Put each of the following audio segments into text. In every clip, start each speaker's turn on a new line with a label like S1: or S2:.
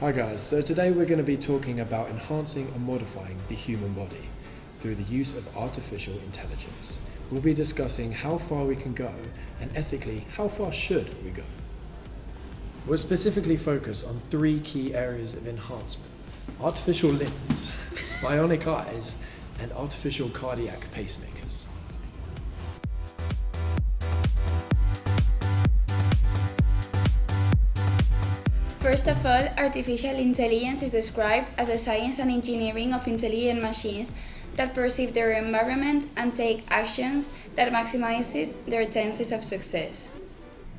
S1: Hi guys, so today we're going to be talking about enhancing and modifying the human body through the use of artificial intelligence. We'll be discussing how far we can go and ethically how far should we go. We'll specifically focus on three key areas of enhancement: artificial limbs, bionic eyes, and artificial cardiac pacemakers.
S2: First of all, artificial intelligence is described as the science and engineering of intelligent machines that perceive their environment and take actions that maximizes their chances of success.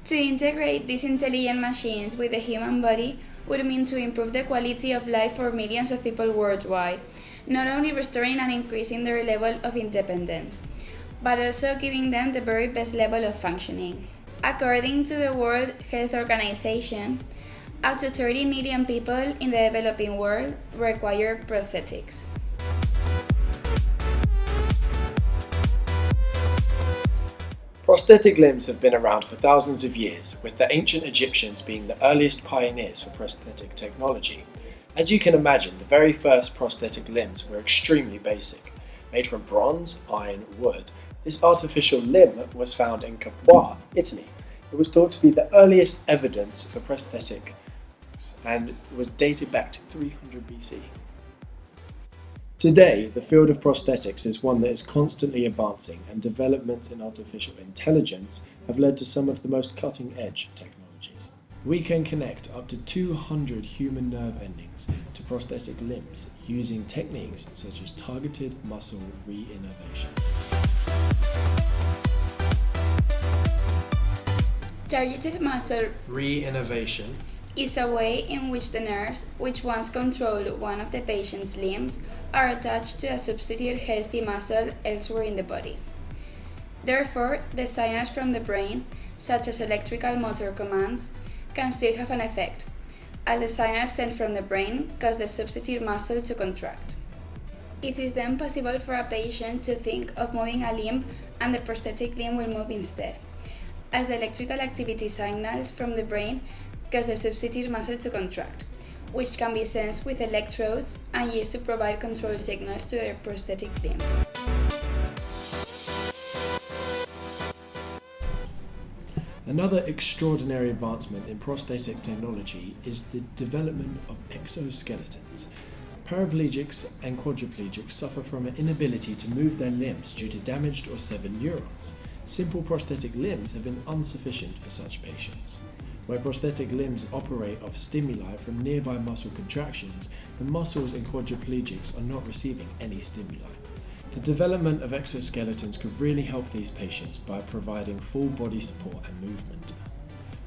S2: To integrate these intelligent machines with the human body would mean to improve the quality of life for millions of people worldwide, not only restoring and increasing their level of independence, but also giving them the very best level of functioning. According to the World Health Organization, up to 30 million people in the developing world require prosthetics.
S1: Prosthetic limbs have been around for thousands of years, with the ancient Egyptians being the earliest pioneers for prosthetic technology. As you can imagine, the very first prosthetic limbs were extremely basic. Made from bronze, iron, wood, this artificial limb was found in Capua, Italy. It was thought to be the earliest evidence for prosthetic and was dated back to 300 BC. Today, the field of prosthetics is one that is constantly advancing, and developments in artificial intelligence have led to some of the most cutting-edge technologies. We can connect up to 200 human nerve endings to prosthetic limbs using techniques such as targeted muscle re-innervation.
S2: Targeted muscle
S1: Re-innervation
S2: is a way in which the nerves, which once controlled one of the patient's limbs, are attached to a substitute healthy muscle elsewhere in the body. Therefore, the signals from the brain, such as electrical motor commands, can still have an effect, as the signals sent from the brain cause the substitute muscle to contract. It is then possible for a patient to think of moving a limb and the prosthetic limb will move instead, as the electrical activity signals from the brain cause the substitute muscle to contract, which can be sensed with electrodes and used to provide control signals to the prosthetic limb.
S1: Another extraordinary advancement in prosthetic technology is the development of exoskeletons. Paraplegics and quadriplegics suffer from an inability to move their limbs due to damaged or severed neurons. Simple prosthetic limbs have been insufficient for such patients. Where prosthetic limbs operate off stimuli from nearby muscle contractions, the muscles in quadriplegics are not receiving any stimuli. The development of exoskeletons could really help these patients by providing full body support and movement.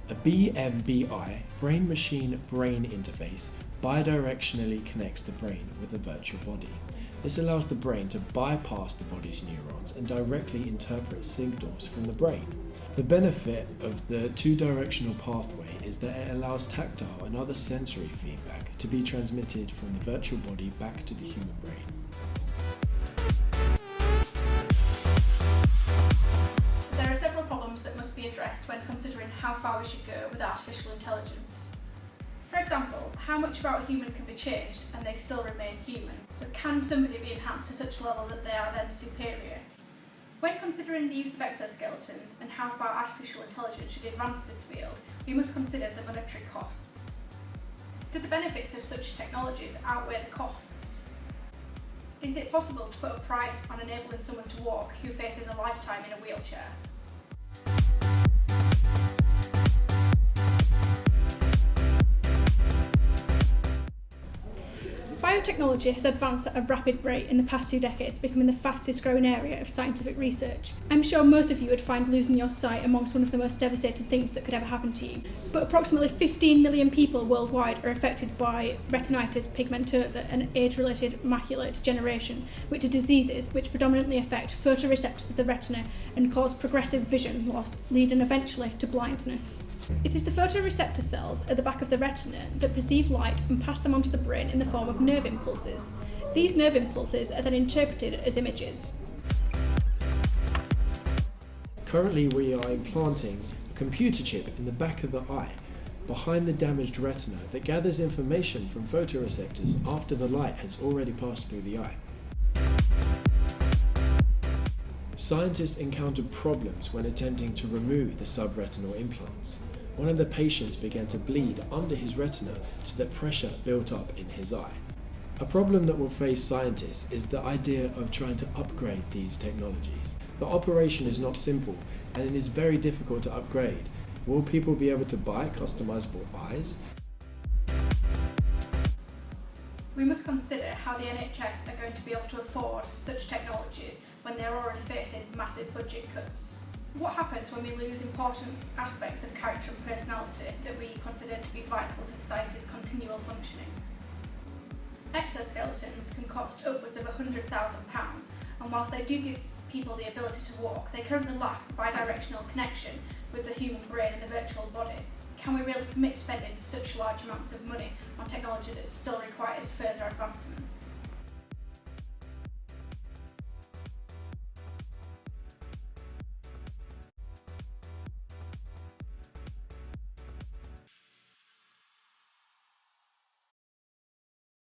S1: A BMBI, brain-machine-brain interface, bidirectionally connects the brain with the virtual body. This allows the brain to bypass the body's neurons and directly interpret signals from the brain. The benefit of the two-directional pathway is that it allows tactile and other sensory feedback to be transmitted from the virtual body back to the human brain.
S3: There are several problems that must be addressed when considering how far we should go with artificial intelligence. For example, how much about a human can be changed and they still remain human? So can somebody be enhanced to such a level that they are then superior? When considering the use of exoskeletons and how far artificial intelligence should advance this field, we must consider the monetary costs. Do the benefits of such technologies outweigh the costs? Is it possible to put a price on enabling someone to walk who faces a lifetime in a wheelchair?
S4: Biotechnology has advanced at a rapid rate in the past 2 decades, becoming the fastest growing area of scientific research. I'm sure most of you would find losing your sight amongst one of the most devastating things that could ever happen to you. But approximately 15 million people worldwide are affected by retinitis pigmentosa and age-related macular degeneration, which are diseases which predominantly affect photoreceptors of the retina and cause progressive vision loss, leading eventually to blindness. It is the photoreceptor cells at the back of the retina that perceive light and pass them onto the brain in the form of nerve impulses. These nerve impulses are then interpreted as images.
S1: Currently, we are implanting a computer chip in the back of the eye behind the damaged retina that gathers information from photoreceptors after the light has already passed through the eye. Scientists encountered problems when attempting to remove the subretinal implants. One of the patients began to bleed under his retina so that pressure built up in his eye. A problem that will face scientists is the idea of trying to upgrade these technologies. The operation is not simple and it is very difficult to upgrade. Will people be able to buy customizable eyes?
S3: We must consider how the NHS are going to be able to afford such technologies when they're already facing massive budget cuts. What happens when we lose important aspects of character and personality that we consider to be vital to society's continual functioning? Exoskeletons can cost upwards of £100,000, and whilst they do give people the ability to walk, they currently lack bidirectional connection with the human brain and the virtual body. Can we really commit spending such large amounts of money on technology that still requires further advancement?